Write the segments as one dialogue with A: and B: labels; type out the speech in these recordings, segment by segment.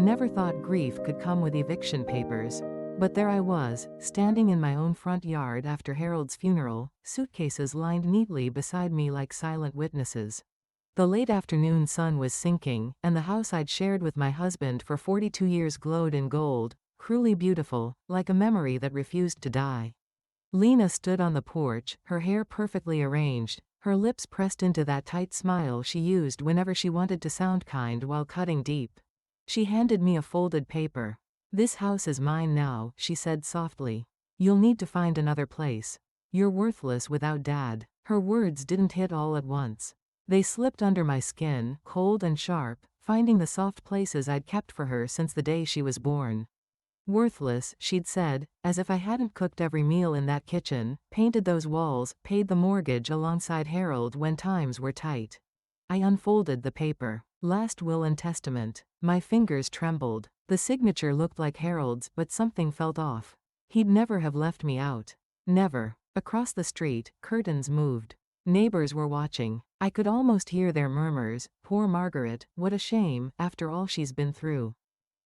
A: I never thought grief could come with eviction papers. But there I was, standing in my own front yard after Harold's funeral, suitcases lined neatly beside me like silent witnesses. The late afternoon sun was sinking, and the house I'd shared with my husband for 42 years glowed in gold, cruelly beautiful, like a memory that refused to die. Lena stood on the porch, her hair perfectly arranged, her lips pressed into that tight smile she used whenever she wanted to sound kind while cutting deep. She handed me a folded paper. "This house is mine now," she said softly. "You'll need to find another place. You're worthless without Dad." Her words didn't hit all at once. They slipped under my skin, cold and sharp, finding the soft places I'd kept for her since the day she was born. "Worthless," she'd said, as if I hadn't cooked every meal in that kitchen, painted those walls, paid the mortgage alongside Harold when times were tight. I unfolded the paper. Last will and testament. My fingers trembled. The signature looked like Harold's, but something felt off. He'd never have left me out. Never. Across the street, curtains moved. Neighbors were watching. I could almost hear their murmurs. "Poor Margaret, what a shame, after all she's been through."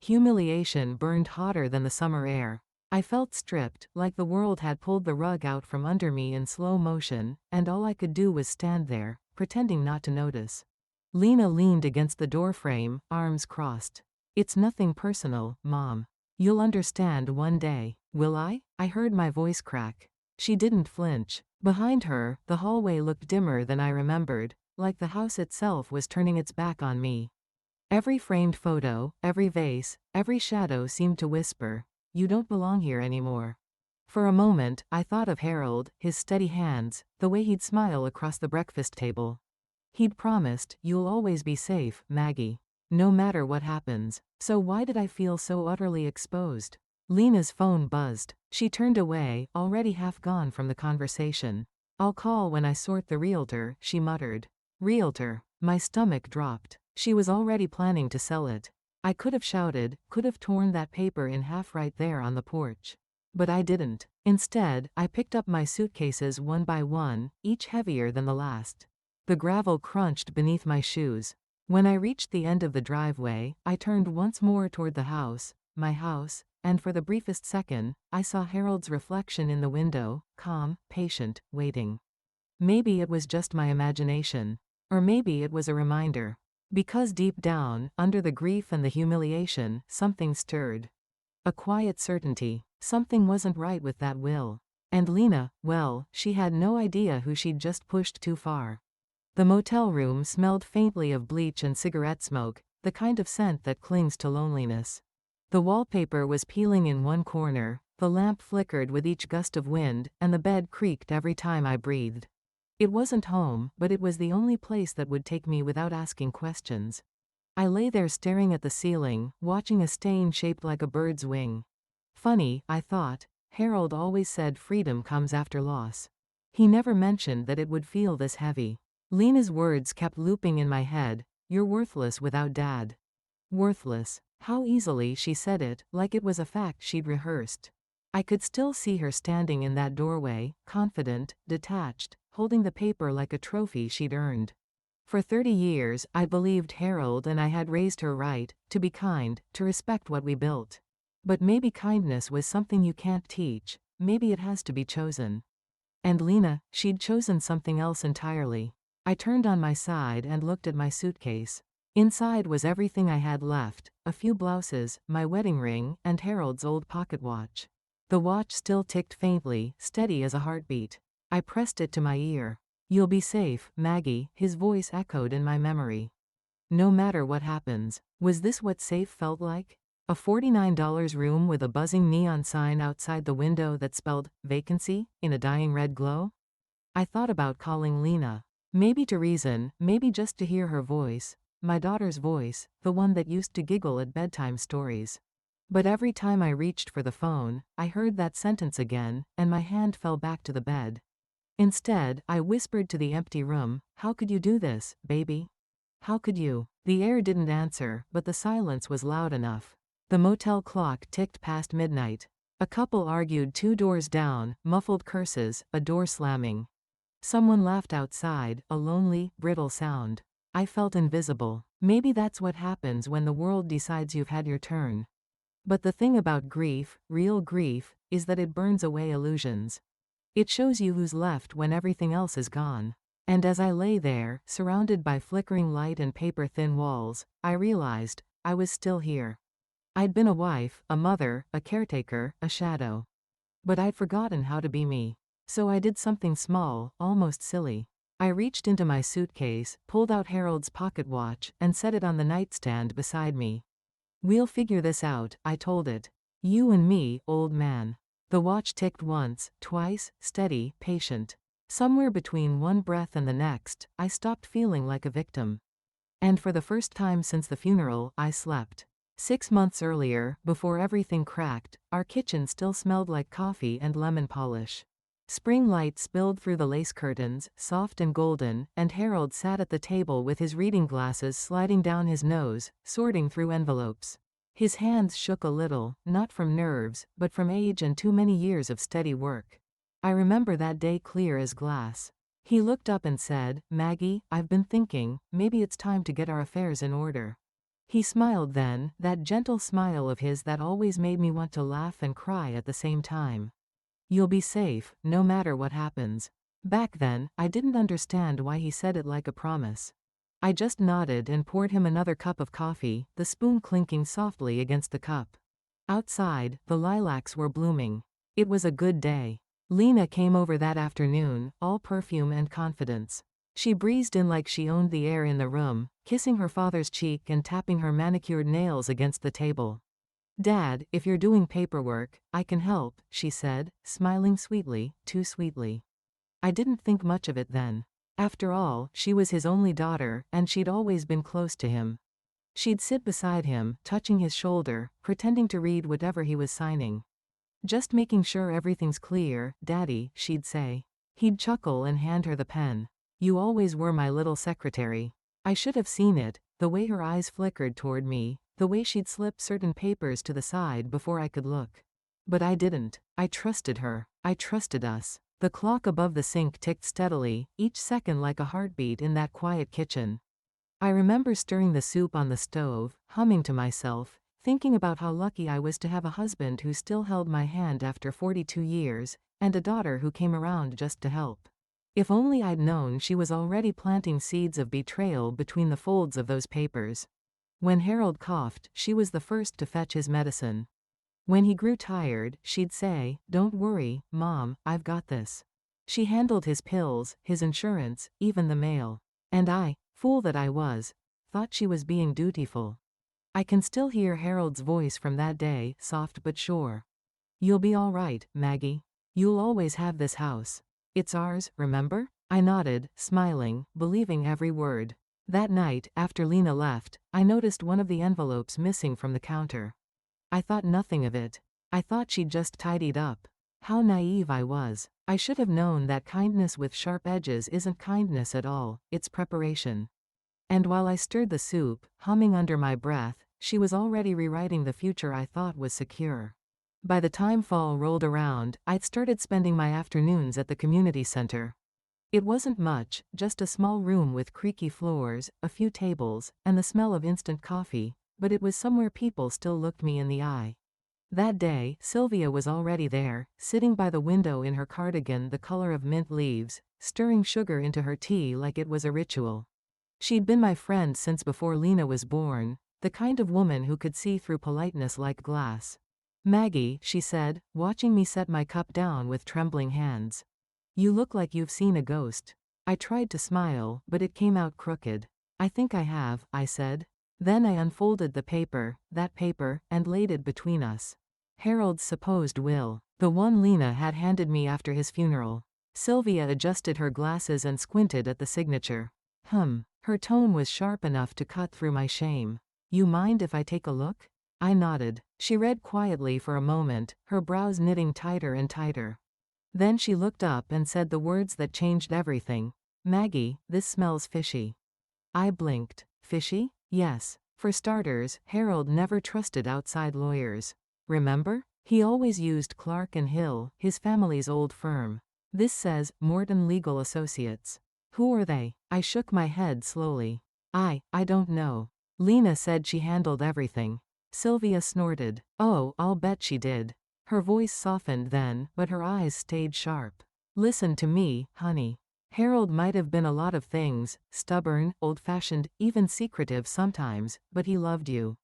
A: Humiliation burned hotter than the summer air. I felt stripped, like the world had pulled the rug out from under me in slow motion, and all I could do was stand there, pretending not to notice. Lena leaned against the doorframe, arms crossed. "It's nothing personal, Mom. You'll understand one day." "Will I?" I heard my voice crack. She didn't flinch. Behind her, the hallway looked dimmer than I remembered, like the house itself was turning its back on me. Every framed photo, every vase, every shadow seemed to whisper, "You don't belong here anymore." For a moment, I thought of Harold, his steady hands, the way he'd smile across the breakfast table. He'd promised, "You'll always be safe, Maggie. No matter what happens." So why did I feel so utterly exposed? Lena's phone buzzed. She turned away, already half gone from the conversation. "I'll call when I sort the realtor," she muttered. Realtor. My stomach dropped. She was already planning to sell it. I could have shouted, could have torn that paper in half right there on the porch. But I didn't. Instead, I picked up my suitcases one by one, each heavier than the last. The gravel crunched beneath my shoes. When I reached the end of the driveway, I turned once more toward the house, my house, and for the briefest second, I saw Harold's reflection in the window, calm, patient, waiting. Maybe it was just my imagination. Or maybe it was a reminder. Because deep down, under the grief and the humiliation, something stirred. A quiet certainty. Something wasn't right with that will. And Lena, well, she had no idea who she'd just pushed too far. The motel room smelled faintly of bleach and cigarette smoke, the kind of scent that clings to loneliness. The wallpaper was peeling in one corner, the lamp flickered with each gust of wind, and the bed creaked every time I breathed. It wasn't home, but it was the only place that would take me without asking questions. I lay there staring at the ceiling, watching a stain shaped like a bird's wing. Funny, I thought, Harold always said freedom comes after loss. He never mentioned that it would feel this heavy. Lena's words kept looping in my head, "You're worthless without Dad." Worthless. How easily she said it, like it was a fact she'd rehearsed. I could still see her standing in that doorway, confident, detached, holding the paper like a trophy she'd earned. For 30 years, I believed Harold and I had raised her right, to be kind, to respect what we built. But maybe kindness was something you can't teach, maybe it has to be chosen. And Lena, she'd chosen something else entirely. I turned on my side and looked at my suitcase. Inside was everything I had left, a few blouses, my wedding ring, and Harold's old pocket watch. The watch still ticked faintly, steady as a heartbeat. I pressed it to my ear. "You'll be safe, Maggie," his voice echoed in my memory. No matter what happens. Was this what safe felt like? A $49 room with a buzzing neon sign outside the window that spelled vacancy in a dying red glow? I thought about calling Lena. Maybe to reason, maybe just to hear her voice. My daughter's voice, the one that used to giggle at bedtime stories. But every time I reached for the phone, I heard that sentence again, and my hand fell back to the bed. Instead, I whispered to the empty room, "How could you do this, baby? How could you?" The air didn't answer, but the silence was loud enough. The motel clock ticked past midnight. A couple argued 2 doors down, muffled curses, a door slamming. Someone laughed outside, a lonely, brittle sound. I felt invisible. Maybe that's what happens when the world decides you've had your turn. But the thing about grief, real grief, is that it burns away illusions. It shows you who's left when everything else is gone. And as I lay there, surrounded by flickering light and paper-thin walls, I realized I was still here. I'd been a wife, a mother, a caretaker, a shadow. But I'd forgotten how to be me. So I did something small, almost silly. I reached into my suitcase, pulled out Harold's pocket watch, and set it on the nightstand beside me. "We'll figure this out," I told it. "You and me, old man." The watch ticked once, twice, steady, patient. Somewhere between one breath and the next, I stopped feeling like a victim. And for the first time since the funeral, I slept. 6 months earlier, before everything cracked, our kitchen still smelled like coffee and lemon polish. Spring light spilled through the lace curtains, soft and golden, and Harold sat at the table with his reading glasses sliding down his nose, sorting through envelopes. His hands shook a little, not from nerves, but from age and too many years of steady work. I remember that day clear as glass. He looked up and said, "Maggie, I've been thinking, maybe it's time to get our affairs in order." He smiled then, that gentle smile of his that always made me want to laugh and cry at the same time. "You'll be safe, no matter what happens." Back then, I didn't understand why he said it like a promise. I just nodded and poured him another cup of coffee, the spoon clinking softly against the cup. Outside, the lilacs were blooming. It was a good day. Lena came over that afternoon, all perfume and confidence. She breezed in like she owned the air in the room, kissing her father's cheek and tapping her manicured nails against the table. "Dad, if you're doing paperwork, I can help," she said, smiling sweetly, too sweetly. I didn't think much of it then. After all, she was his only daughter, and she'd always been close to him. She'd sit beside him, touching his shoulder, pretending to read whatever he was signing. "Just making sure everything's clear, Daddy," she'd say. He'd chuckle and hand her the pen. "You always were my little secretary." I should have seen it, the way her eyes flickered toward me, the way she'd slip certain papers to the side before I could look. But I didn't. I trusted her. I trusted us. The clock above the sink ticked steadily, each second like a heartbeat in that quiet kitchen. I remember stirring the soup on the stove, humming to myself, thinking about how lucky I was to have a husband who still held my hand after 42 years, and a daughter who came around just to help. If only I'd known she was already planting seeds of betrayal between the folds of those papers. When Harold coughed, she was the first to fetch his medicine. When he grew tired, she'd say, "Don't worry, Mom, I've got this." She handled his pills, his insurance, even the mail. And I, fool that I was, thought she was being dutiful. I can still hear Harold's voice from that day, soft but sure. "You'll be all right, Maggie. You'll always have this house. It's ours, remember?" I nodded, smiling, believing every word. That night, after Lena left, I noticed one of the envelopes missing from the counter. I thought nothing of it. I thought she'd just tidied up. How naive I was. I should have known that kindness with sharp edges isn't kindness at all, it's preparation. And while I stirred the soup, humming under my breath, she was already rewriting the future I thought was secure. By the time fall rolled around, I'd started spending my afternoons at the community center. It wasn't much, just a small room with creaky floors, a few tables, and the smell of instant coffee, but it was somewhere people still looked me in the eye. That day, Sylvia was already there, sitting by the window in her cardigan the color of mint leaves, stirring sugar into her tea like it was a ritual. She'd been my friend since before Lena was born, the kind of woman who could see through politeness like glass. "Maggie," she said, watching me set my cup down with trembling hands. "You look like you've seen a ghost." I tried to smile, but it came out crooked. "I think I have," I said. Then I unfolded the paper, that paper, and laid it between us. Harold's supposed will. The one Lena had handed me after his funeral. Sylvia adjusted her glasses and squinted at the signature. Her tone was sharp enough to cut through my shame. "You mind if I take a look?" I nodded. She read quietly for a moment, her brows knitting tighter and tighter. Then she looked up and said the words that changed everything. "Maggie, this smells fishy." I blinked. Fishy? Yes. For starters, Harold never trusted outside lawyers. Remember? He always used Clark and Hill, his family's old firm. This says, Morton Legal Associates. Who are they? I shook my head slowly. I don't know. Lena said she handled everything. Sylvia snorted. Oh, I'll bet she did. Her voice softened then, but her eyes stayed sharp. Listen to me, honey. Harold might have been a lot of things, stubborn, old-fashioned, even secretive sometimes, but he loved you.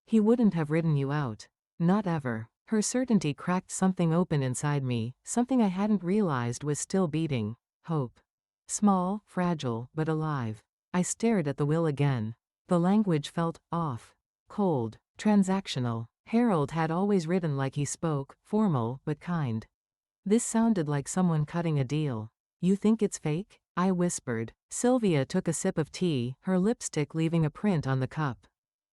A: He wouldn't have ridden you out. Not ever. Her certainty cracked something open inside me, something I hadn't realized was still beating. Hope. Small, fragile, but alive. I stared at the will again. The language felt off. Cold. Transactional. Harold had always written like he spoke, formal, but kind. This sounded like someone cutting a deal. You think it's fake? I whispered. Sylvia took a sip of tea, her lipstick leaving a print on the cup.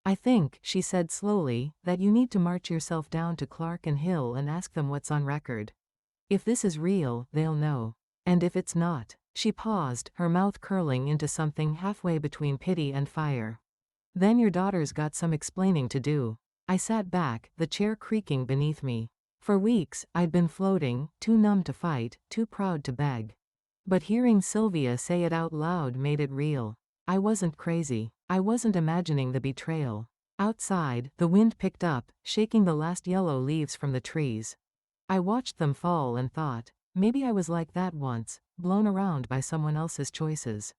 A: I think, she said slowly, that you need to march yourself down to Clark and Hill and ask them what's on record. If this is real, they'll know. And if it's not. She paused, her mouth curling into something halfway between pity and fire. Then your daughter's got some explaining to do. I sat back, the chair creaking beneath me. For weeks, I'd been floating, too numb to fight, too proud to beg. But hearing Sylvia say it out loud made it real. I wasn't crazy. I wasn't imagining the betrayal. Outside, the wind picked up, shaking the last yellow leaves from the trees. I watched them fall and thought, maybe I was like that once, blown around by someone else's choices.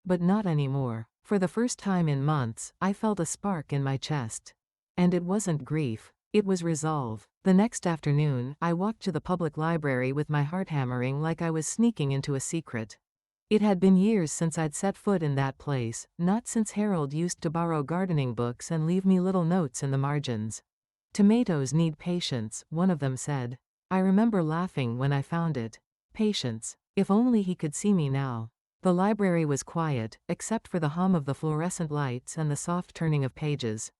A: But not anymore. For the first time in months, I felt a spark in my chest. And it wasn't grief. It was resolve. The next afternoon, I walked to the public library with my heart hammering like I was sneaking into a secret. It had been years since I'd set foot in that place, not since Harold used to borrow gardening books and leave me little notes in the margins. Tomatoes need patience, one of them said. I remember laughing when I found it. Patience. If only he could see me now. The library was quiet, except for the hum of the fluorescent lights and the soft turning of pages.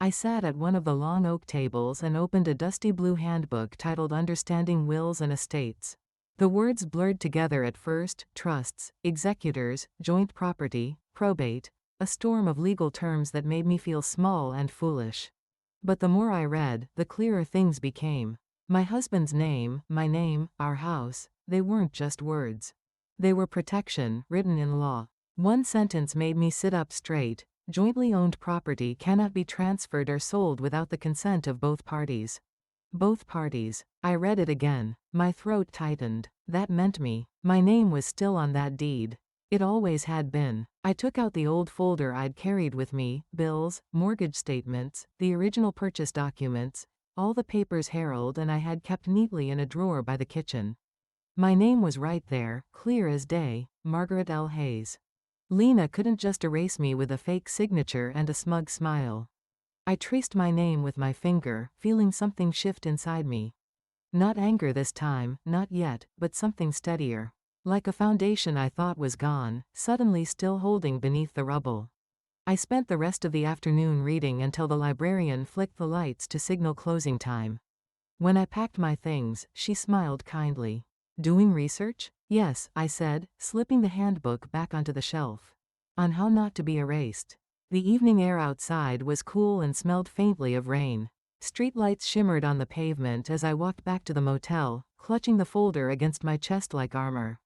A: I sat at one of the long oak tables and opened a dusty blue handbook titled Understanding Wills and Estates. The words blurred together at first: trusts, executors, joint property, probate, a storm of legal terms that made me feel small and foolish. But the more I read, the clearer things became. My husband's name, my name, our house, they weren't just words. They were protection, written in law. One sentence made me sit up straight. Jointly owned property cannot be transferred or sold without the consent of both parties. Both parties. I read it again. My throat tightened. That meant me. My name was still on that deed. It always had been. I took out the old folder I'd carried with me, bills, mortgage statements, the original purchase documents, all the papers Harold and I had kept neatly in a drawer by the kitchen. My name was right there, clear as day, Margaret L. Hayes. Lena couldn't just erase me with a fake signature and a smug smile. I traced my name with my finger, feeling something shift inside me. Not anger this time, not yet, but something steadier. Like a foundation I thought was gone, suddenly still holding beneath the rubble. I spent the rest of the afternoon reading until the librarian flicked the lights to signal closing time. When I packed my things, she smiled kindly. Doing research? Yes, I said, slipping the handbook back onto the shelf. On how not to be erased. The evening air outside was cool and smelled faintly of rain. Streetlights shimmered on the pavement as I walked back to the motel, clutching the folder against my chest like armor.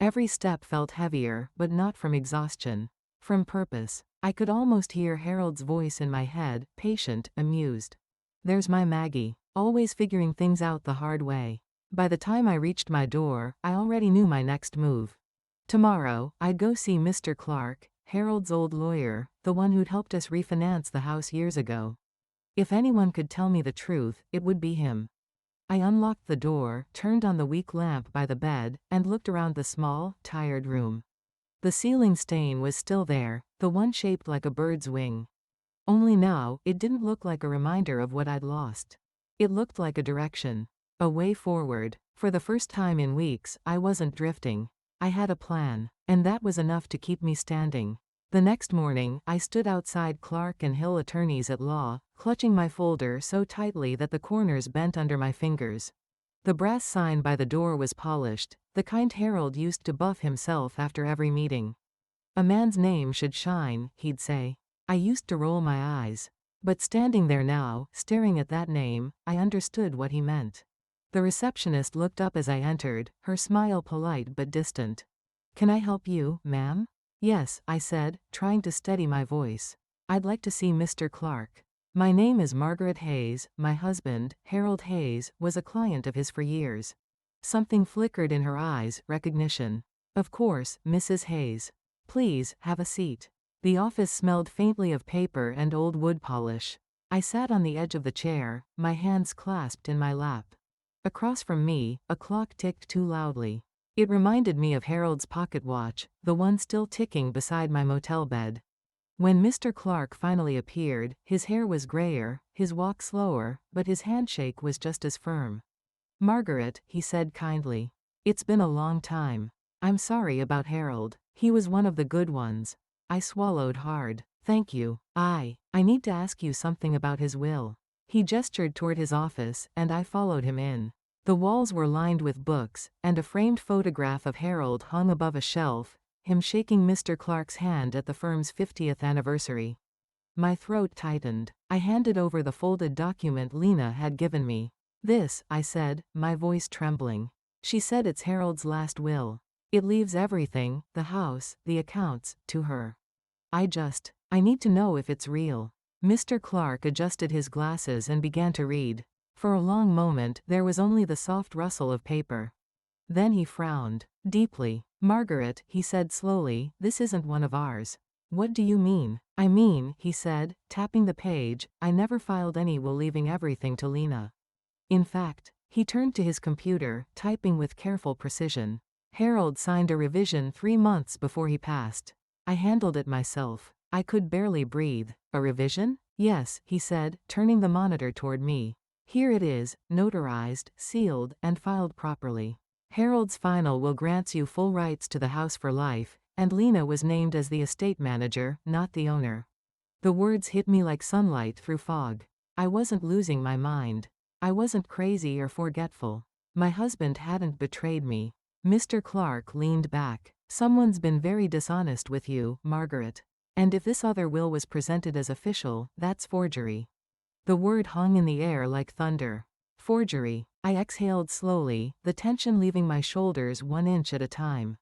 A: Every step felt heavier, but not from exhaustion. From purpose. I could almost hear Harold's voice in my head, patient, amused. There's my Maggie, always figuring things out the hard way. By the time I reached my door, I already knew my next move. Tomorrow, I'd go see Mr. Clark, Harold's old lawyer, the one who'd helped us refinance the house years ago. If anyone could tell me the truth, it would be him. I unlocked the door, turned on the weak lamp by the bed, and looked around the small, tired room. The ceiling stain was still there, the one shaped like a bird's wing. Only now, it didn't look like a reminder of what I'd lost. It looked like a direction. A way forward. For the first time in weeks, I wasn't drifting. I had a plan, and that was enough to keep me standing. The next morning, I stood outside Clark and Hill Attorneys at Law, clutching my folder so tightly that the corners bent under my fingers. The brass sign by the door was polished, the kind Harold used to buff himself after every meeting. A man's name should shine, he'd say. I used to roll my eyes. But standing there now, staring at that name, I understood what he meant. The receptionist looked up as I entered, her smile polite but distant. Can I help you, ma'am? Yes, I said, trying to steady my voice. I'd like to see Mr. Clark. My name is Margaret Hayes. My husband, Harold Hayes, was a client of his for years. Something flickered in her eyes, recognition. Of course, Mrs. Hayes. Please, have a seat. The office smelled faintly of paper and old wood polish. I sat on the edge of the chair, my hands clasped in my lap. Across from me, a clock ticked too loudly. It reminded me of Harold's pocket watch, the one still ticking beside my motel bed. When Mr. Clark finally appeared, his hair was grayer, his walk slower, but his handshake was just as firm. Margaret, he said kindly. It's been a long time. I'm sorry about Harold. He was one of the good ones. I swallowed hard. Thank you. I need to ask you something about his will. He gestured toward his office, and I followed him in. The walls were lined with books, and a framed photograph of Harold hung above a shelf, him shaking Mr. Clark's hand at the firm's 50th anniversary. My throat tightened. I handed over the folded document Lena had given me. This, I said, my voice trembling. She said it's Harold's last will. It leaves everything, the house, the accounts, to her. I need to know if it's real. Mr. Clark adjusted his glasses and began to read. For a long moment there was only the soft rustle of paper. Then he frowned. Deeply. Margaret, he said slowly, this isn't one of ours. What do you mean? I mean, he said, tapping the page, I never filed any will leaving everything to Lena. In fact, he turned to his computer, typing with careful precision. Harold signed a revision 3 months before he passed. I handled it myself. I could barely breathe. A revision? Yes, he said, turning the monitor toward me. Here it is, notarized, sealed, and filed properly. Harold's final will grants you full rights to the house for life, and Lena was named as the estate manager, not the owner. The words hit me like sunlight through fog. I wasn't losing my mind. I wasn't crazy or forgetful. My husband hadn't betrayed me. Mr. Clark leaned back. Someone's been very dishonest with you, Margaret. And if this other will was presented as official, that's forgery. The word hung in the air like thunder. Forgery. I exhaled slowly, the tension leaving my shoulders 1 inch at a time.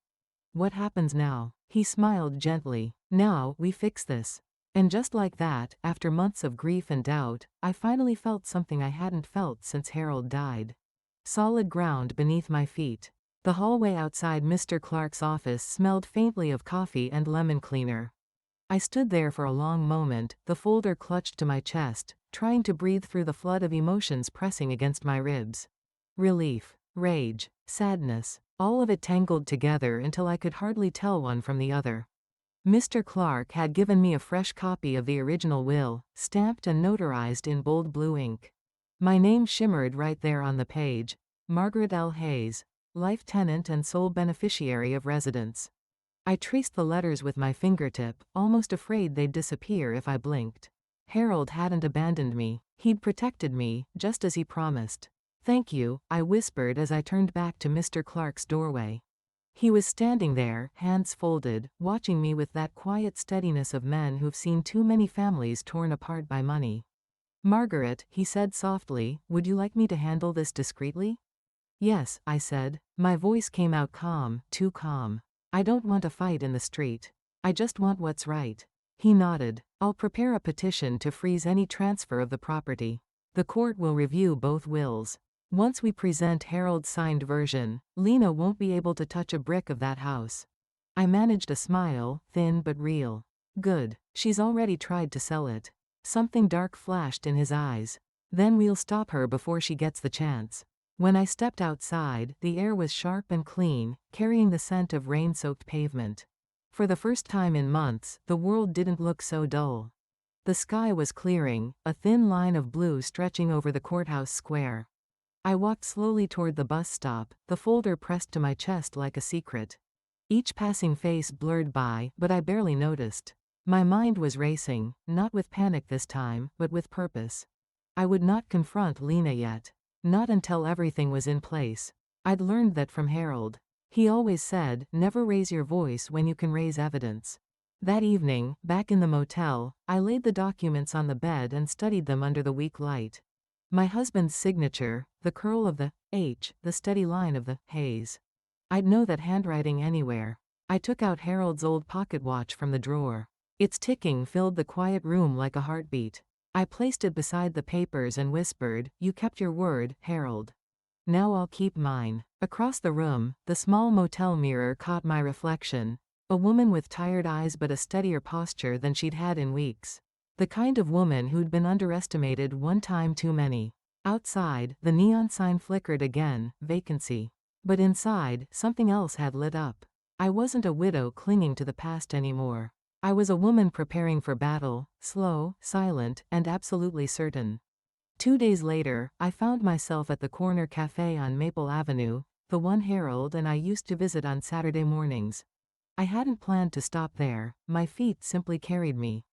A: What happens now? He smiled gently. Now, we fix this. And just like that, after months of grief and doubt, I finally felt something I hadn't felt since Harold died. Solid ground beneath my feet. The hallway outside Mr. Clark's office smelled faintly of coffee and lemon cleaner. I stood there for a long moment, the folder clutched to my chest, trying to breathe through the flood of emotions pressing against my ribs. Relief, rage, sadness, all of it tangled together until I could hardly tell one from the other. Mr. Clark had given me a fresh copy of the original will, stamped and notarized in bold blue ink. My name shimmered right there on the page, Margaret L. Hayes, life tenant and sole beneficiary of residence. I traced the letters with my fingertip, almost afraid they'd disappear if I blinked. Harold hadn't abandoned me. He'd protected me, just as he promised. Thank you, I whispered as I turned back to Mr. Clark's doorway. He was standing there, hands folded, watching me with that quiet steadiness of men who've seen too many families torn apart by money. Margaret, he said softly, would you like me to handle this discreetly? Yes, I said. My voice came out calm, too calm. I don't want a fight in the street. I just want what's right. He nodded. I'll prepare a petition to freeze any transfer of the property. The court will review both wills. Once we present Harold's signed version, Lena won't be able to touch a brick of that house. I managed a smile, thin but real. Good. She's already tried to sell it. Something dark flashed in his eyes. Then we'll stop her before she gets the chance. When I stepped outside, the air was sharp and clean, carrying the scent of rain-soaked pavement. For the first time in months, the world didn't look so dull. The sky was clearing, a thin line of blue stretching over the courthouse square. I walked slowly toward the bus stop, the folder pressed to my chest like a secret. Each passing face blurred by, but I barely noticed. My mind was racing, not with panic this time, but with purpose. I would not confront Lena yet. Not until everything was in place. I'd learned that from Harold. He always said, never raise your voice when you can raise evidence. That evening, back in the motel, I laid the documents on the bed and studied them under the weak light. My husband's signature, the curl of the H, the steady line of the Hayes. I'd know that handwriting anywhere. I took out Harold's old pocket watch from the drawer. Its ticking filled the quiet room like a heartbeat. I placed it beside the papers and whispered, "You kept your word, Harold. Now I'll keep mine." Across the room, the small motel mirror caught my reflection. A woman with tired eyes but a steadier posture than she'd had in weeks. The kind of woman who'd been underestimated one time too many. Outside, the neon sign flickered again, vacancy. But inside, something else had lit up. I wasn't a widow clinging to the past anymore. I was a woman preparing for battle, slow, silent, and absolutely certain. 2 days later, I found myself at the corner cafe on Maple Avenue, the one Harold and I used to visit on Saturday mornings. I hadn't planned to stop there, my feet simply carried me.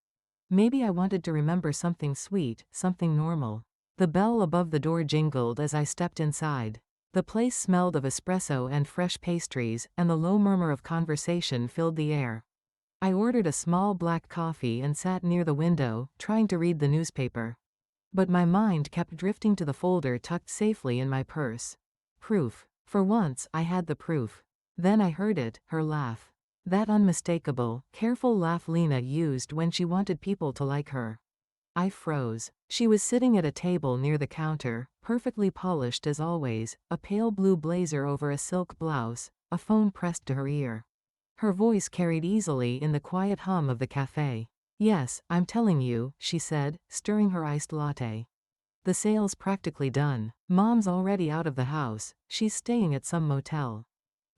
A: Maybe I wanted to remember something sweet, something normal. The bell above the door jingled as I stepped inside. The place smelled of espresso and fresh pastries, and the low murmur of conversation filled the air. I ordered a small black coffee and sat near the window, trying to read the newspaper. But my mind kept drifting to the folder tucked safely in my purse. Proof. For once, I had the proof. Then I heard it, her laugh. That unmistakable, careful laugh Lena used when she wanted people to like her. I froze. She was sitting at a table near the counter, perfectly polished as always, a pale blue blazer over a silk blouse, a phone pressed to her ear. Her voice carried easily in the quiet hum of the cafe. "Yes, I'm telling you," she said, stirring her iced latte. "The sale's practically done. Mom's already out of the house, she's staying at some motel.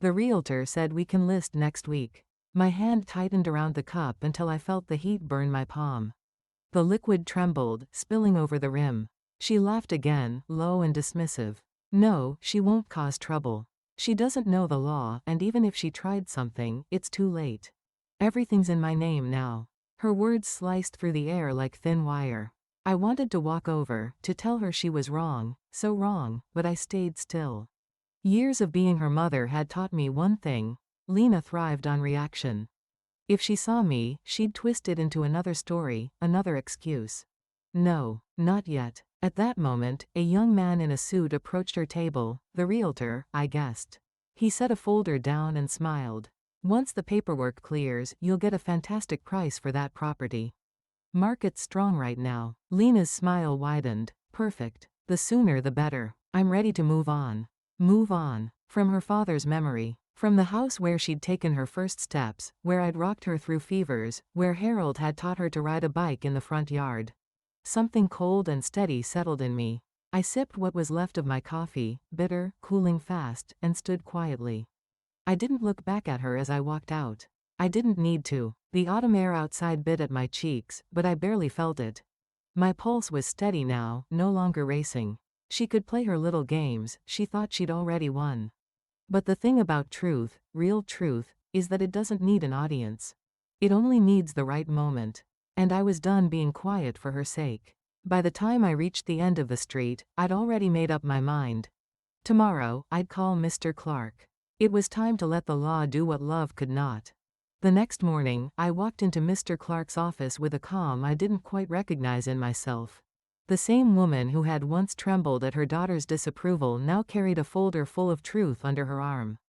A: The realtor said we can list next week." My hand tightened around the cup until I felt the heat burn my palm. The liquid trembled, spilling over the rim. She laughed again, low and dismissive. "No, she won't cause trouble. She doesn't know the law, and even if she tried something, it's too late. Everything's in my name now." Her words sliced through the air like thin wire. I wanted to walk over, to tell her she was wrong, so wrong, but I stayed still. Years of being her mother had taught me one thing: Lena thrived on reaction. If she saw me, she'd twist it into another story, another excuse. No, not yet. At that moment, a young man in a suit approached her table, the realtor, I guessed. He set a folder down and smiled. "Once the paperwork clears, you'll get a fantastic price for that property. Market's strong right now." Lena's smile widened. "Perfect. The sooner the better. I'm ready to move on." Move on. From her father's memory. From the house where she'd taken her first steps, where I'd rocked her through fevers, where Harold had taught her to ride a bike in the front yard. Something cold and steady settled in me. I sipped what was left of my coffee, bitter, cooling fast, and stood quietly. I didn't look back at her as I walked out. I didn't need to. The autumn air outside bit at my cheeks, but I barely felt it. My pulse was steady now, no longer racing. She could play her little games, she thought she'd already won. But the thing about truth, real truth, is that it doesn't need an audience. It only needs the right moment. And I was done being quiet for her sake. By the time I reached the end of the street, I'd already made up my mind. Tomorrow, I'd call Mr. Clark. It was time to let the law do what love could not. The next morning, I walked into Mr. Clark's office with a calm I didn't quite recognize in myself. The same woman who had once trembled at her daughter's disapproval now carried a folder full of truth under her arm.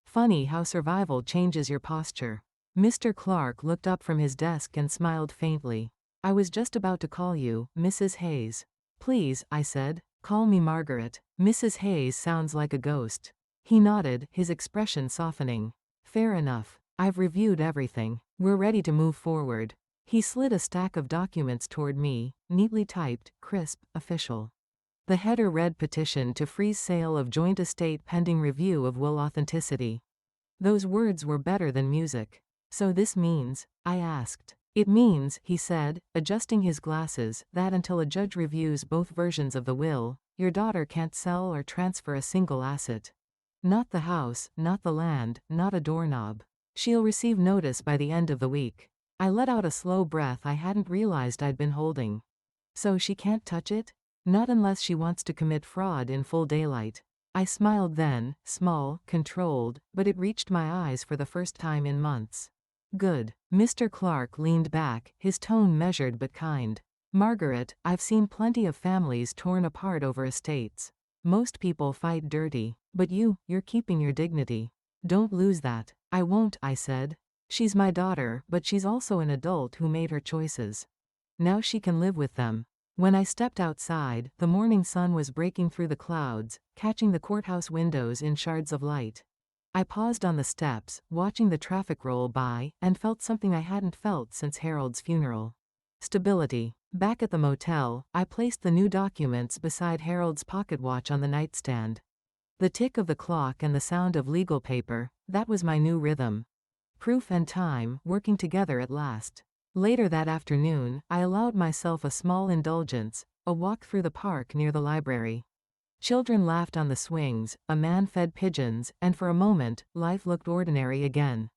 A: Funny how survival changes your posture. Mr. Clark looked up from his desk and smiled faintly. "I was just about to call you, Mrs. Hayes." "Please," I said, "call me Margaret. Mrs. Hayes sounds like a ghost." He nodded, his expression softening. "Fair enough. I've reviewed everything. We're ready to move forward." He slid a stack of documents toward me, neatly typed, crisp, official. The header read "Petition to freeze sale of joint estate pending review of will authenticity." Those words were better than music. "So this means?" I asked. "It means," he said, adjusting his glasses, "that until a judge reviews both versions of the will, your daughter can't sell or transfer a single asset. Not the house, not the land, not a doorknob. She'll receive notice by the end of the week." I let out a slow breath I hadn't realized I'd been holding. "So she can't touch it?" "Not unless she wants to commit fraud in full daylight." I smiled then, small, controlled, but it reached my eyes for the first time in months. "Good." Mr. Clark leaned back, his tone measured but kind. "Margaret, I've seen plenty of families torn apart over estates. Most people fight dirty, but you're keeping your dignity. Don't lose that." I won't, I said. She's my daughter, but she's also an adult who made her choices. Now she can live with them. When I stepped outside, the morning sun was breaking through the clouds, catching the courthouse windows in shards of light. I paused on the steps, watching the traffic roll by, and felt something I hadn't felt since Harold's funeral. Stability. Back at the motel, I placed the new documents beside Harold's pocket watch on the nightstand. The tick of the clock and the sound of legal paper, that was my new rhythm. Proof and time, working together at last. Later that afternoon, I allowed myself a small indulgence, a walk through the park near the library. Children laughed on the swings, a man fed pigeons, and for a moment, life looked ordinary again.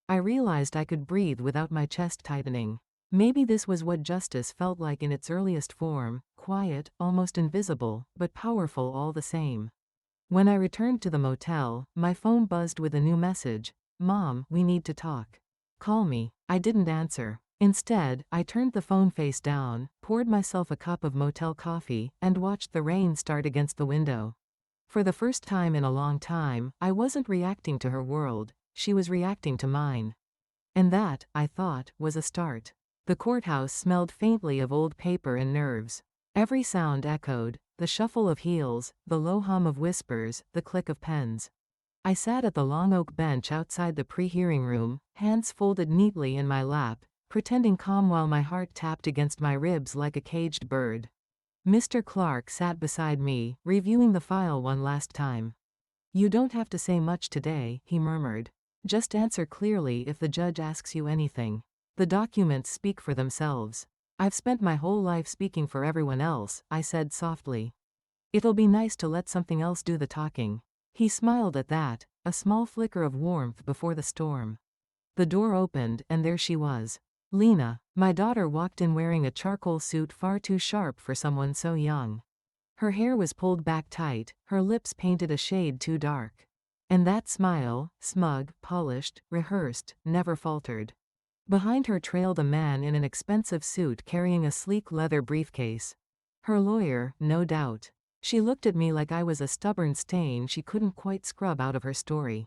A: I realized I could breathe without my chest tightening. Maybe this was what justice felt like in its earliest form, quiet, almost invisible, but powerful all the same. When I returned to the motel, my phone buzzed with a new message. Mom, we need to talk. Call me. I didn't answer. Instead, I turned the phone face down, poured myself a cup of motel coffee, and watched the rain start against the window. For the first time in a long time, I wasn't reacting to her world, she was reacting to mine. And that, I thought, was a start. The courthouse smelled faintly of old paper and nerves. Every sound echoed, the shuffle of heels, the low hum of whispers, the click of pens. I sat at the long oak bench outside the pre-hearing room, hands folded neatly in my lap, pretending calm while my heart tapped against my ribs like a caged bird. Mr. Clark sat beside me, reviewing the file one last time. You don't have to say much today, he murmured. Just answer clearly if the judge asks you anything. The documents speak for themselves. I've spent my whole life speaking for everyone else, I said softly. It'll be nice to let something else do the talking. He smiled at that, a small flicker of warmth before the storm. The door opened, and there she was. Lena, my daughter, walked in wearing a charcoal suit far too sharp for someone so young. Her hair was pulled back tight, her lips painted a shade too dark. And that smile, smug, polished, rehearsed, never faltered. Behind her trailed a man in an expensive suit carrying a sleek leather briefcase. Her lawyer, no doubt. She looked at me like I was a stubborn stain she couldn't quite scrub out of her story.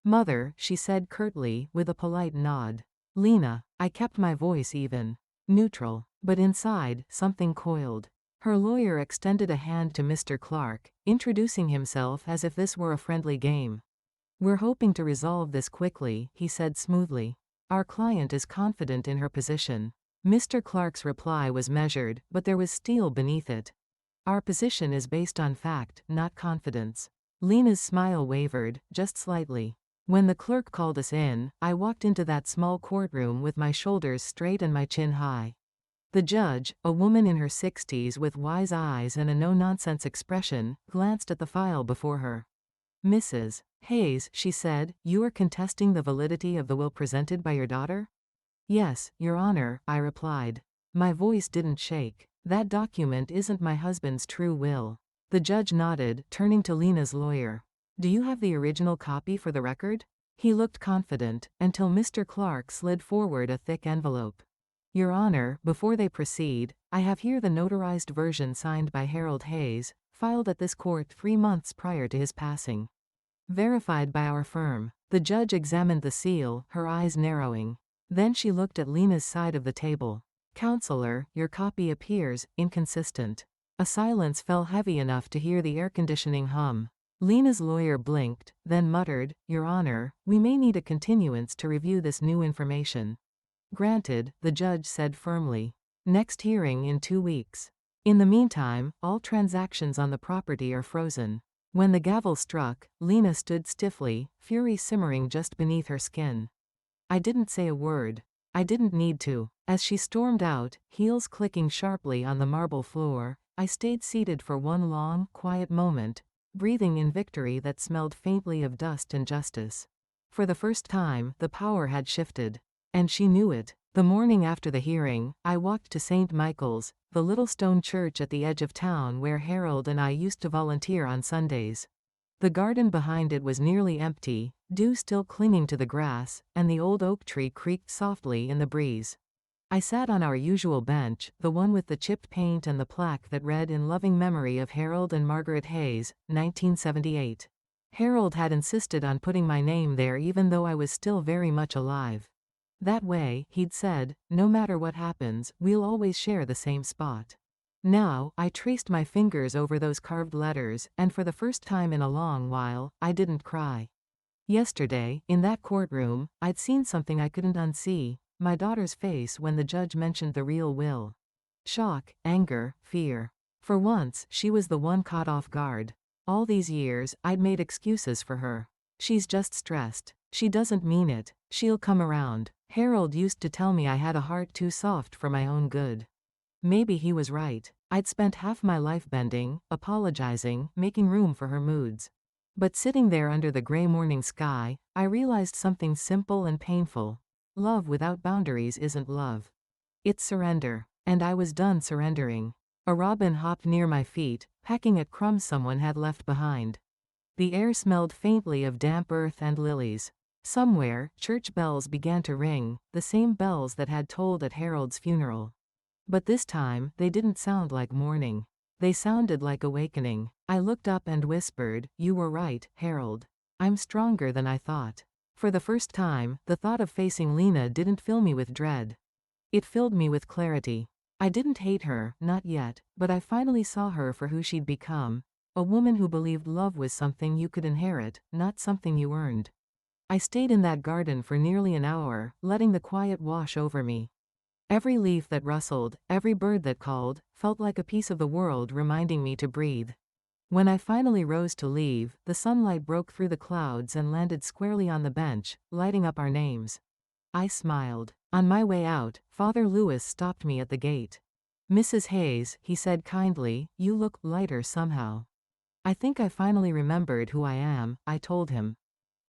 A: Mother, she said curtly, with a polite nod. Lena, I kept my voice even. Neutral. But inside, something coiled. Her lawyer extended a hand to Mr. Clark, introducing himself as if this were a friendly game. We're hoping to resolve this quickly, he said smoothly. Our client is confident in her position. Mr. Clark's reply was measured, but there was steel beneath it. Our position is based on fact, not confidence. Lena's smile wavered, just slightly. When the clerk called us in, I walked into that small courtroom with my shoulders straight and my chin high. The judge, a woman in her 60s with wise eyes and a no-nonsense expression, glanced at the file before her. Mrs. Hayes, she said, you are contesting the validity of the will presented by your daughter? Yes, Your Honor, I replied. My voice didn't shake. That document isn't my husband's true will. The judge nodded, turning to Lena's lawyer. Do you have the original copy for the record? He looked confident, until Mr. Clark slid forward a thick envelope. Your Honor, before they proceed, I have here the notarized version signed by Harold Hayes, filed at this court 3 months prior to his passing. Verified by our firm. The judge examined the seal, her eyes narrowing. Then she looked at Lena's side of the table. Counselor, your copy appears inconsistent. A silence fell heavy enough to hear the air conditioning hum. Lena's lawyer blinked, then muttered, Your Honor, we may need a continuance to review this new information. Granted, the judge said firmly. Next hearing in 2 weeks. In the meantime, all transactions on the property are frozen. When the gavel struck, Lena stood stiffly, fury simmering just beneath her skin. I didn't say a word. I didn't need to. As she stormed out, heels clicking sharply on the marble floor, I stayed seated for one long, quiet moment, breathing in victory that smelled faintly of dust and justice. For the first time, the power had shifted. And she knew it. The morning after the hearing, I walked to St. Michael's, the little stone church at the edge of town where Harold and I used to volunteer on Sundays. The garden behind it was nearly empty, dew still clinging to the grass, and the old oak tree creaked softly in the breeze. I sat on our usual bench, the one with the chipped paint and the plaque that read in loving memory of Harold and Margaret Hayes, 1978. Harold had insisted on putting my name there even though I was still very much alive. That way, he'd said, no matter what happens, we'll always share the same spot. Now, I traced my fingers over those carved letters, and for the first time in a long while, I didn't cry. Yesterday, in that courtroom, I'd seen something I couldn't unsee, my daughter's face when the judge mentioned the real will. Shock, anger, fear. For once, she was the one caught off guard. All these years, I'd made excuses for her. She's just stressed. She doesn't mean it. She'll come around. Harold used to tell me I had a heart too soft for my own good. Maybe he was right. I'd spent half my life bending, apologizing, making room for her moods. But sitting there under the gray morning sky, I realized something simple and painful. Love without boundaries isn't love. It's surrender. And I was done surrendering. A robin hopped near my feet, pecking at crumbs someone had left behind. The air smelled faintly of damp earth and lilies. Somewhere, church bells began to ring, the same bells that had tolled at Harold's funeral. But this time, they didn't sound like mourning. They sounded like awakening. I looked up and whispered, "You were right, Harold. I'm stronger than I thought." For the first time, the thought of facing Lena didn't fill me with dread. It filled me with clarity. I didn't hate her, not yet, but I finally saw her for who she'd become. A woman who believed love was something you could inherit, not something you earned. I stayed in that garden for nearly an hour, letting the quiet wash over me. Every leaf that rustled, every bird that called, felt like a piece of the world reminding me to breathe. When I finally rose to leave, the sunlight broke through the clouds and landed squarely on the bench, lighting up our names. I smiled. On my way out, Father Lewis stopped me at the gate. "Mrs. Hayes," he said kindly, "you look lighter somehow." "I think I finally remembered who I am," I told him.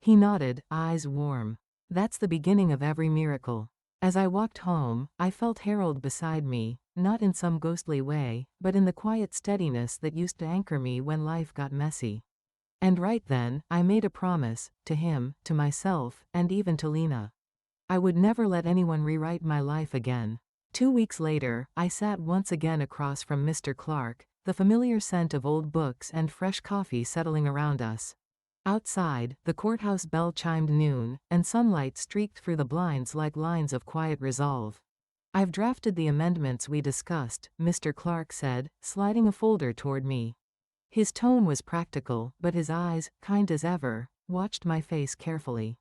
A: He nodded, eyes warm. "That's the beginning of every miracle." As I walked home, I felt Harold beside me, not in some ghostly way, but in the quiet steadiness that used to anchor me when life got messy. And right then, I made a promise, to him, to myself, and even to Lena. I would never let anyone rewrite my life again. 2 weeks later, I sat once again across from Mr. Clark, the familiar scent of old books and fresh coffee settling around us. Outside, the courthouse bell chimed noon, and sunlight streaked through the blinds like lines of quiet resolve. "I've drafted the amendments we discussed," Mr. Clark said, sliding a folder toward me. His tone was practical, but his eyes, kind as ever, watched my face carefully.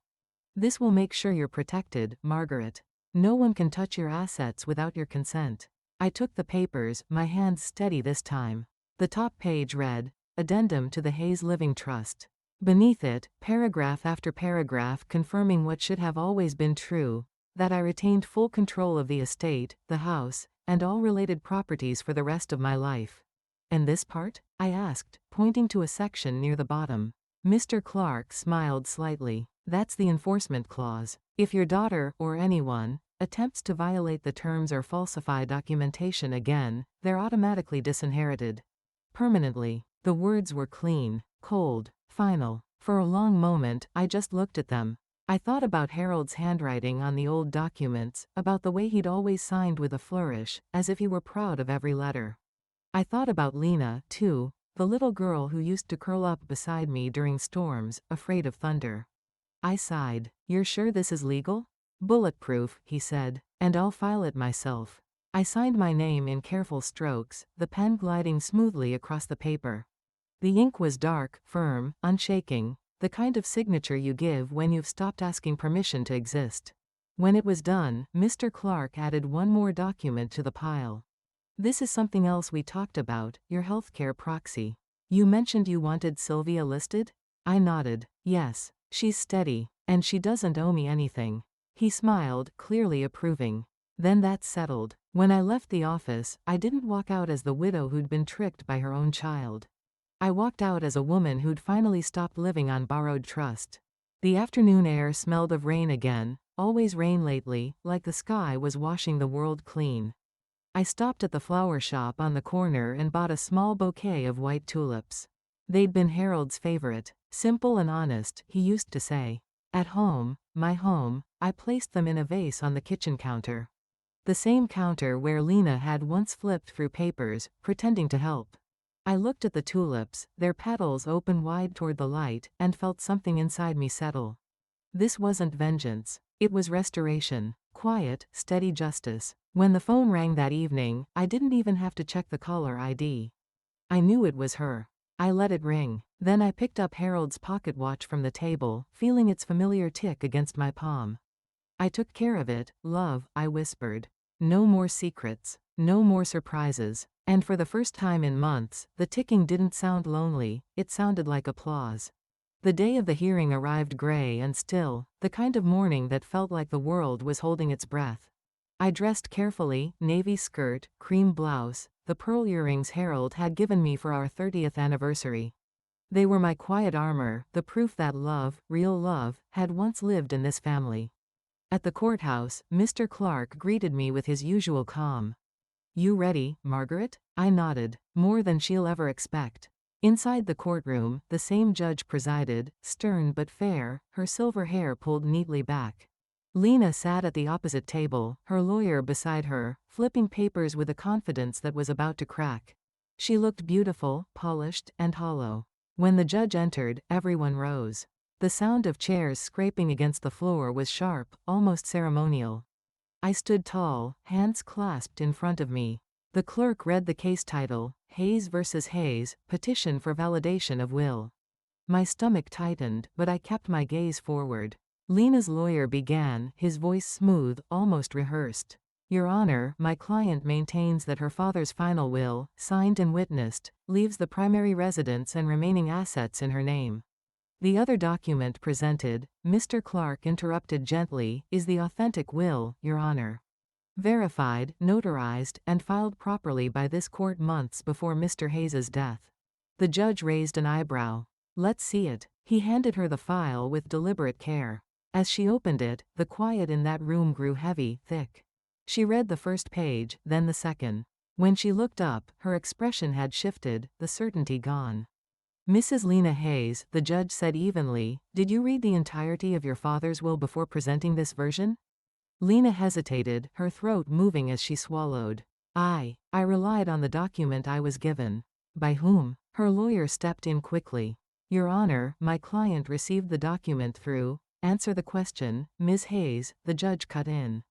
A: "This will make sure you're protected, Margaret. No one can touch your assets without your consent." I took the papers, my hands steady this time. The top page read, "Addendum to the Hayes Living Trust." Beneath it, paragraph after paragraph confirming what should have always been true, that I retained full control of the estate, the house, and all related properties for the rest of my life. "And this part?" I asked, pointing to a section near the bottom. Mr. Clark smiled slightly. "That's the enforcement clause. If your daughter, or anyone, attempts to violate the terms or falsify documentation again, they're automatically disinherited. Permanently." The words were clean, cold, final. For a long moment, I just looked at them. I thought about Harold's handwriting on the old documents, about the way he'd always signed with a flourish, as if he were proud of every letter. I thought about Lena, too, the little girl who used to curl up beside me during storms, afraid of thunder. I sighed. "You're sure this is legal?" "Bulletproof," he said. "And I'll file it myself." I signed my name in careful strokes, the pen gliding smoothly across the paper. The ink was dark, firm, unshaking, the kind of signature you give when you've stopped asking permission to exist. When it was done, Mr. Clark added one more document to the pile. "This is something else we talked about, your healthcare proxy. You mentioned you wanted Sylvia listed?" I nodded. "Yes. She's steady, and she doesn't owe me anything." He smiled, clearly approving. Then that's settled. When I left the office, I didn't walk out as the widow who'd been tricked by her own child. I walked out as a woman who'd finally stopped living on borrowed trust. The afternoon air smelled of rain again, always rain lately, like the sky was washing the world clean. I stopped at the flower shop on the corner and bought a small bouquet of white tulips. They'd been Harold's favorite. Simple and honest, he used to say. At home, my home, I placed them in a vase on the kitchen counter. The same counter where Lena had once flipped through papers, pretending to help. I looked at the tulips, their petals open wide toward the light, and felt something inside me settle. This wasn't vengeance. It was restoration. Quiet, steady justice. When the phone rang that evening, I didn't even have to check the caller ID. I knew it was her. I let it ring. Then I picked up Harold's pocket watch from the table, feeling its familiar tick against my palm. I took care of it, love, I whispered. No more secrets. No more surprises. And for the first time in months, the ticking didn't sound lonely, it sounded like applause. The day of the hearing arrived gray and still, the kind of morning that felt like the world was holding its breath. I dressed carefully, navy skirt, cream blouse, the pearl earrings Harold had given me for our 30th anniversary. They were my quiet armor, the proof that love, real love, had once lived in this family. At the courthouse, Mr. Clark greeted me with his usual calm. "You ready, Margaret?" I nodded. More than she'll ever expect. Inside the courtroom, the same judge presided, stern but fair, her silver hair pulled neatly back. Lena sat at the opposite table, her lawyer beside her, flipping papers with a confidence that was about to crack. She looked beautiful, polished, and hollow. When the judge entered, everyone rose. The sound of chairs scraping against the floor was sharp, almost ceremonial. I stood tall, hands clasped in front of me. The clerk read the case title, Hayes versus Hayes, Petition for Validation of Will. My stomach tightened, but I kept my gaze forward. Lena's lawyer began, his voice smooth, almost rehearsed. "Your Honor, my client maintains that her father's final will, signed and witnessed, leaves the primary residence and remaining assets in her name. The other document presented," Mr. Clark interrupted gently, "is the authentic will, Your Honor. Verified, notarized, and filed properly by this court months before Mr. Hayes's death." The judge raised an eyebrow. "Let's see it." He handed her the file with deliberate care. As she opened it, the quiet in that room grew heavy, thick. She read the first page, then the second. When she looked up, her expression had shifted, the certainty gone. "Mrs. Lena Hayes," the judge said evenly, "did you read the entirety of your father's will before presenting this version?" Lena hesitated, her throat moving as she swallowed. I relied on the document I was given." "By whom?" Her lawyer stepped in quickly. "Your Honor, my client received the document through—" "Answer the question, Ms. Hayes," the judge cut in.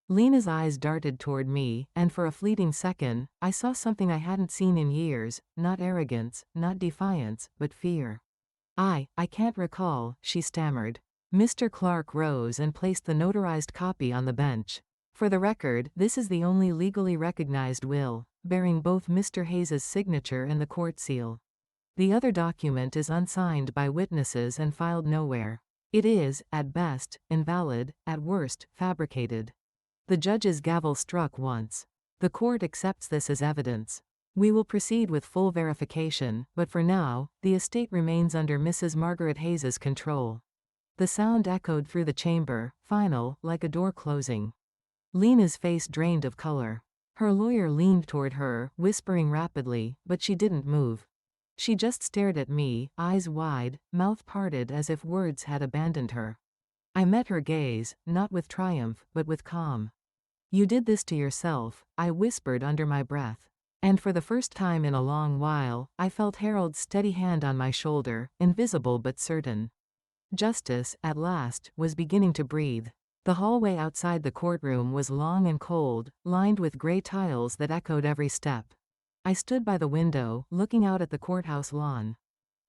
A: Lena's eyes darted toward me, and for a fleeting second, I saw something I hadn't seen in years, not arrogance, not defiance, but fear. I can't recall," she stammered. Mr. Clark rose and placed the notarized copy on the bench. "For the record, this is the only legally recognized will, bearing both Mr. Hayes's signature and the court seal. The other document is unsigned by witnesses and filed nowhere. It is, at best, invalid, at worst, fabricated." The judge's gavel struck once. "The court accepts this as evidence. We will proceed with full verification, but for now, the estate remains under Mrs. Margaret Hayes's control." The sound echoed through the chamber, final, like a door closing. Lena's face drained of color. Her lawyer leaned toward her, whispering rapidly, but she didn't move. She just stared at me, eyes wide, mouth parted as if words had abandoned her. I met her gaze, not with triumph, but with calm. "You did this to yourself," I whispered under my breath. And for the first time in a long while, I felt Harold's steady hand on my shoulder, invisible but certain. Justice, at last, was beginning to breathe. The hallway outside the courtroom was long and cold, lined with gray tiles that echoed every step. I stood by the window, looking out at the courthouse lawn.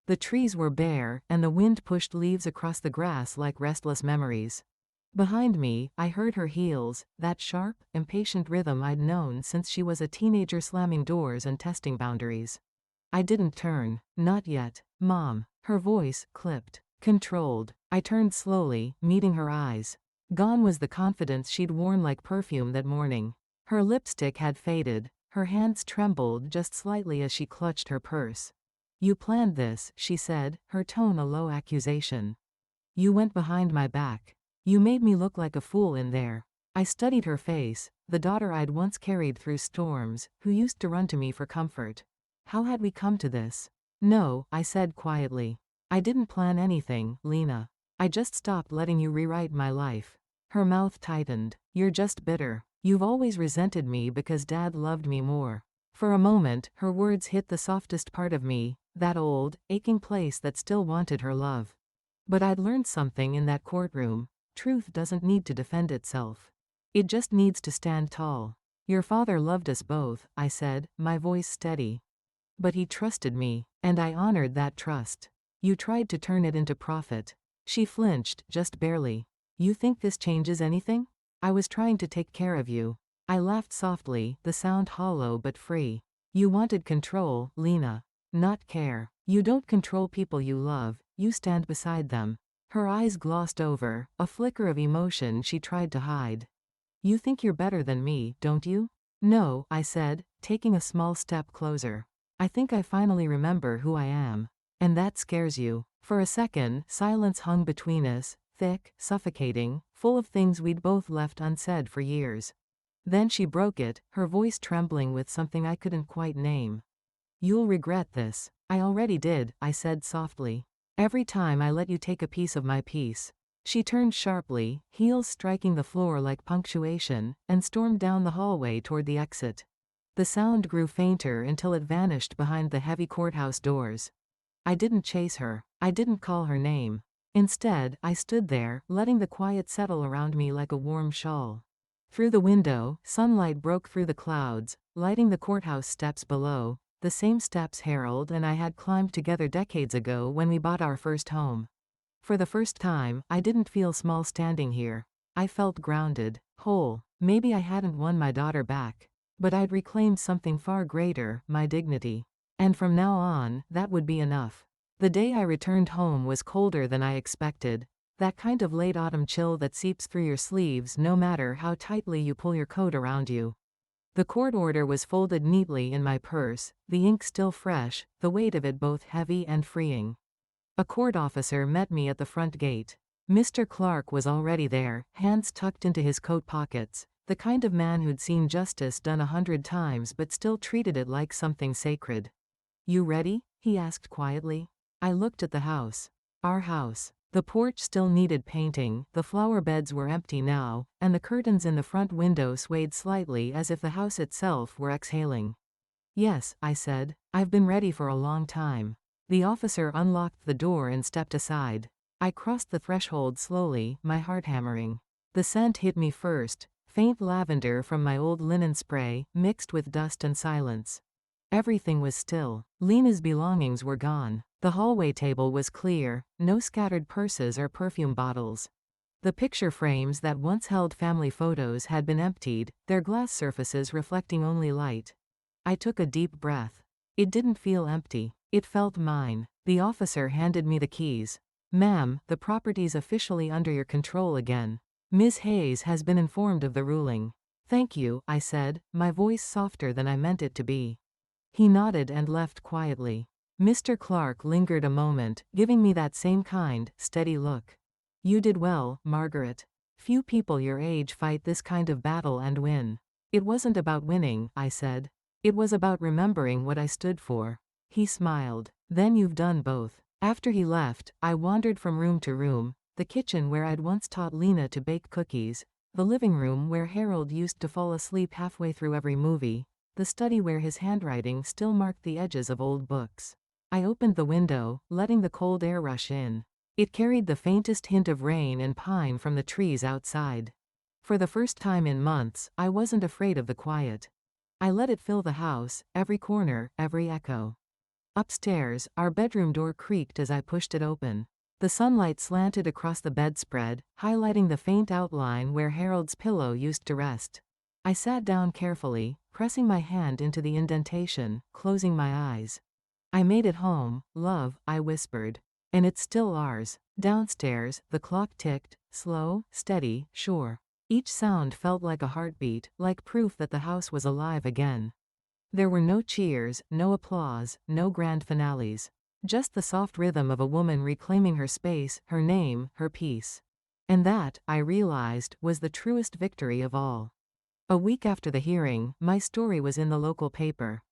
A: The trees were bare, and the wind pushed leaves across the grass like restless memories. Behind me, I heard her heels, that sharp, impatient rhythm I'd known since she was a teenager slamming doors and testing boundaries. I didn't turn. "Not yet, Mom." Her voice, clipped, controlled. I turned slowly, meeting her eyes. Gone was the confidence she'd worn like perfume that morning. Her lipstick had faded. Her hands trembled just slightly as she clutched her purse. "You planned this," she said, her tone a low accusation. "You went behind my back. You made me look like a fool in there." I studied her face, the daughter I'd once carried through storms, who used to run to me for comfort. How had we come to this? "No," I said quietly. "I didn't plan anything, Lena. I just stopped letting you rewrite my life." Her mouth tightened. "You're just bitter. You've always resented me because Dad loved me more." For a moment, her words hit the softest part of me, that old, aching place that still wanted her love. But I'd learned something in that courtroom. Truth doesn't need to defend itself. It just needs to stand tall. Your father loved us both, I said, my voice steady. But he trusted me, and I honored that trust. You tried to turn it into profit. She flinched, just barely. You think this changes anything? I was trying to take care of you. I laughed softly, the sound hollow but free. You wanted control, Lena. Not care. You don't control people you love, you stand beside them. Her eyes glossed over, a flicker of emotion she tried to hide. You think you're better than me, don't you? No, I said, taking a small step closer. I think I finally remember who I am. And that scares you. For a second, silence hung between us, thick, suffocating, full of things we'd both left unsaid for years. Then she broke it, her voice trembling with something I couldn't quite name. You'll regret this. I already did, I said softly. Every time I let you take a piece of my peace. She turned sharply, heels striking the floor like punctuation, and stormed down the hallway toward the exit. The sound grew fainter until it vanished behind the heavy courthouse doors. I didn't chase her. I didn't call her name. Instead, I stood there, letting the quiet settle around me like a warm shawl. Through the window, sunlight broke through the clouds, lighting the courthouse steps below, the same steps Harold and I had climbed together decades ago when we bought our first home. For the first time, I didn't feel small standing here. I felt grounded, whole. Maybe I hadn't won my daughter back. But I'd reclaimed something far greater, my dignity. And from now on, that would be enough. The day I returned home was colder than I expected. That kind of late autumn chill that seeps through your sleeves no matter how tightly you pull your coat around you. The court order was folded neatly in my purse, the ink still fresh, the weight of it both heavy and freeing. A court officer met me at the front gate. Mr. Clark was already there, hands tucked into his coat pockets, the kind of man who'd seen justice done 100 times but still treated it like something sacred. You ready? He asked quietly. I looked at the house. Our house. The porch still needed painting, the flower beds were empty now, and the curtains in the front window swayed slightly as if the house itself were exhaling. Yes, I said. I've been ready for a long time. The officer unlocked the door and stepped aside. I crossed the threshold slowly, my heart hammering. The scent hit me first, faint lavender from my old linen spray, mixed with dust and silence. Everything was still. Lena's belongings were gone. The hallway table was clear, no scattered purses or perfume bottles. The picture frames that once held family photos had been emptied, their glass surfaces reflecting only light. I took a deep breath. It didn't feel empty. It felt mine. The officer handed me the keys. Ma'am, the property's officially under your control again. Ms. Hayes has been informed of the ruling. Thank you, I said, my voice softer than I meant it to be. He nodded and left quietly. Mr. Clark lingered a moment, giving me that same kind, steady look. You did well, Margaret. Few people your age fight this kind of battle and win. It wasn't about winning, I said. It was about remembering what I stood for. He smiled. Then you've done both. After he left, I wandered from room to room, the kitchen where I'd once taught Lena to bake cookies, the living room where Harold used to fall asleep halfway through every movie, the study where his handwriting still marked the edges of old books. I opened the window, letting the cold air rush in. It carried the faintest hint of rain and pine from the trees outside. For the first time in months, I wasn't afraid of the quiet. I let it fill the house, every corner, every echo. Upstairs, our bedroom door creaked as I pushed it open. The sunlight slanted across the bedspread, highlighting the faint outline where Harold's pillow used to rest. I sat down carefully, pressing my hand into the indentation, closing my eyes. I made it home, love, I whispered. And it's still ours. Downstairs, the clock ticked, slow, steady, sure. Each sound felt like a heartbeat, like proof that the house was alive again. There were no cheers, no applause, no grand finales. Just the soft rhythm of a woman reclaiming her space, her name, her peace. And that, I realized, was the truest victory of all. A week after the hearing, my story was in the local paper.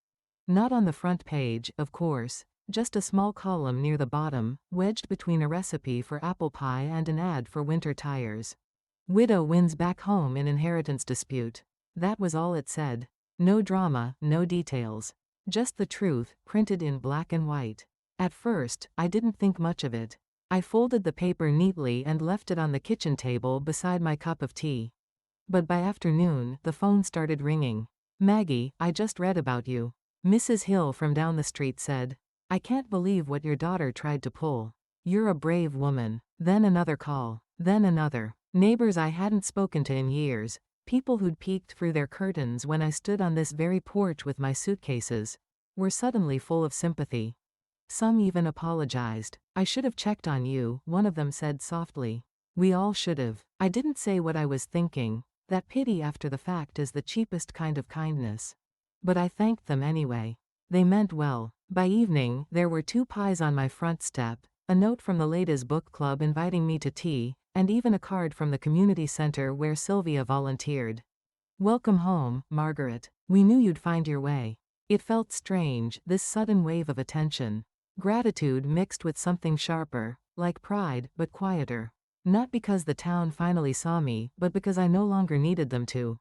A: Not on the front page, of course, just a small column near the bottom, wedged between a recipe for apple pie and an ad for winter tires. Widow wins back home in inheritance dispute. That was all it said. No drama, no details. Just the truth, printed in black and white. At first, I didn't think much of it. I folded the paper neatly and left it on the kitchen table beside my cup of tea. But by afternoon, the phone started ringing. "Maggie, I just read about you," Mrs. Hill from down the street said. "I can't believe what your daughter tried to pull. You're a brave woman." Then another call. Then another. Neighbors I hadn't spoken to in years. People who'd peeked through their curtains when I stood on this very porch with my suitcases, were suddenly full of sympathy. Some even apologized. "I should have checked on you," one of them said softly. "We all should have." I didn't say what I was thinking. That pity after the fact is the cheapest kind of kindness. But I thanked them anyway. They meant well. By evening, there were 2 pies on my front step, a note from the Ladies' Book Club inviting me to tea, and even a card from the community center where Sylvia volunteered. "Welcome home, Margaret. We knew you'd find your way." It felt strange, this sudden wave of attention. Gratitude mixed with something sharper, like pride, but quieter. Not because the town finally saw me, but because I no longer needed them to.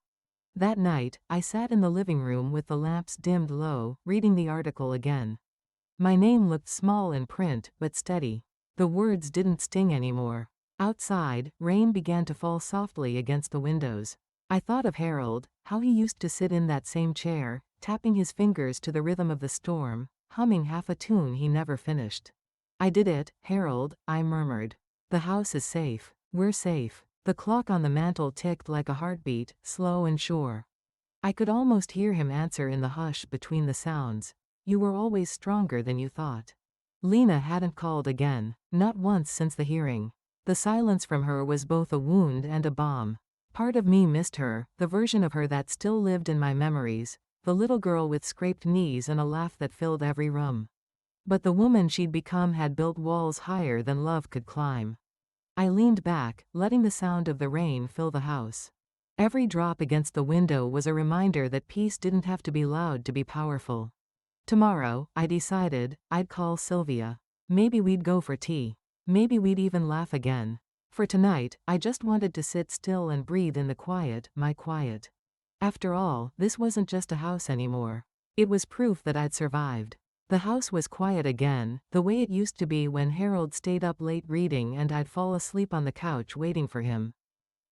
A: That night, I sat in the living room with the lamps dimmed low, reading the article again. My name looked small in print, but steady. The words didn't sting anymore. Outside, rain began to fall softly against the windows. I thought of Harold, how he used to sit in that same chair, tapping his fingers to the rhythm of the storm, humming half a tune he never finished. "I did it, Harold," I murmured. "The house is safe. We're safe." The clock on the mantel ticked like a heartbeat, slow and sure. I could almost hear him answer in the hush between the sounds. "You were always stronger than you thought." Lena hadn't called again, not once since the hearing. The silence from her was both a wound and a balm. Part of me missed her, the version of her that still lived in my memories, the little girl with scraped knees and a laugh that filled every room. But the woman she'd become had built walls higher than love could climb. I leaned back, letting the sound of the rain fill the house. Every drop against the window was a reminder that peace didn't have to be loud to be powerful. Tomorrow, I decided, I'd call Sylvia. Maybe we'd go for tea. Maybe we'd even laugh again. For tonight, I just wanted to sit still and breathe in the quiet, my quiet. After all, this wasn't just a house anymore. It was proof that I'd survived. The house was quiet again, the way it used to be when Harold stayed up late reading and I'd fall asleep on the couch waiting for him.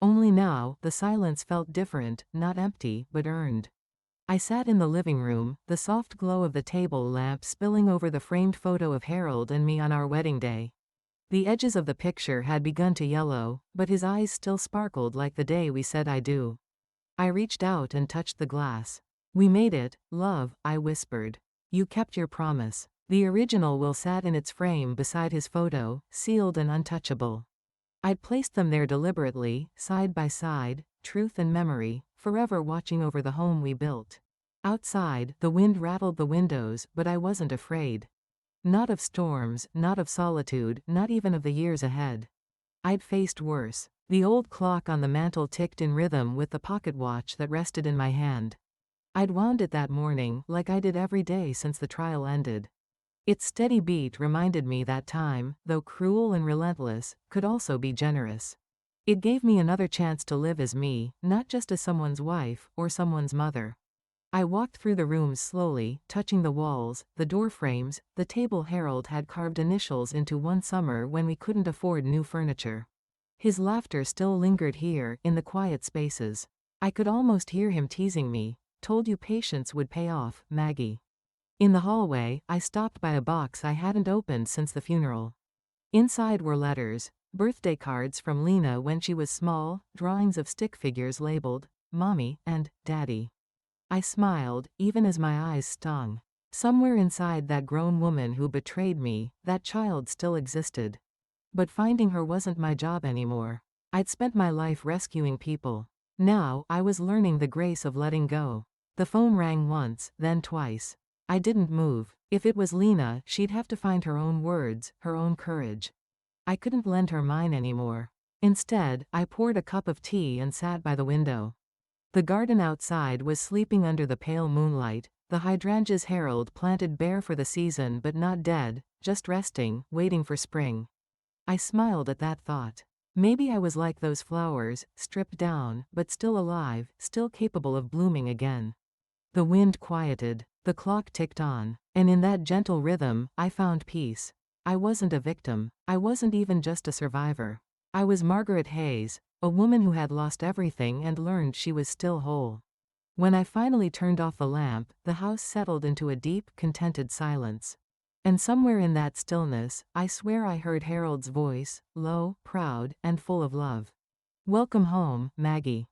A: Only now, the silence felt different, not empty, but earned. I sat in the living room, the soft glow of the table lamp spilling over the framed photo of Harold and me on our wedding day. The edges of the picture had begun to yellow, but his eyes still sparkled like the day we said I do. I reached out and touched the glass. "We made it, love," I whispered. "You kept your promise." The original will sat in its frame beside his photo, sealed and untouchable. I'd placed them there deliberately, side by side, truth and memory, forever watching over the home we built. Outside, the wind rattled the windows, but I wasn't afraid. Not of storms, not of solitude, not even of the years ahead. I'd faced worse. The old clock on the mantel ticked in rhythm with the pocket watch that rested in my hand. I'd wound it that morning, like I did every day since the trial ended. Its steady beat reminded me that time, though cruel and relentless, could also be generous. It gave me another chance to live as me, not just as someone's wife, or someone's mother. I walked through the rooms slowly, touching the walls, the door frames, the table Harold had carved initials into one summer when we couldn't afford new furniture. His laughter still lingered here, in the quiet spaces. I could almost hear him teasing me. "Told you patience would pay off, Maggie." In the hallway, I stopped by a box I hadn't opened since the funeral. Inside were letters, birthday cards from Lena when she was small, drawings of stick figures labeled, Mommy, and Daddy. I smiled, even as my eyes stung. Somewhere inside that grown woman who betrayed me, that child still existed. But finding her wasn't my job anymore. I'd spent my life rescuing people. Now, I was learning the grace of letting go. The phone rang once, then twice. I didn't move. If it was Lena, she'd have to find her own words, her own courage. I couldn't lend her mine anymore. Instead, I poured a cup of tea and sat by the window. The garden outside was sleeping under the pale moonlight, the hydrangeas Harold planted bare for the season but not dead, just resting, waiting for spring. I smiled at that thought. Maybe I was like those flowers, stripped down, but still alive, still capable of blooming again. The wind quieted, the clock ticked on, and in that gentle rhythm, I found peace. I wasn't a victim. I wasn't even just a survivor. I was Margaret Hayes, a woman who had lost everything and learned she was still whole. When I finally turned off the lamp, the house settled into a deep, contented silence. And somewhere in that stillness, I swear I heard Harold's voice, low, proud, and full of love. "Welcome home, Maggie."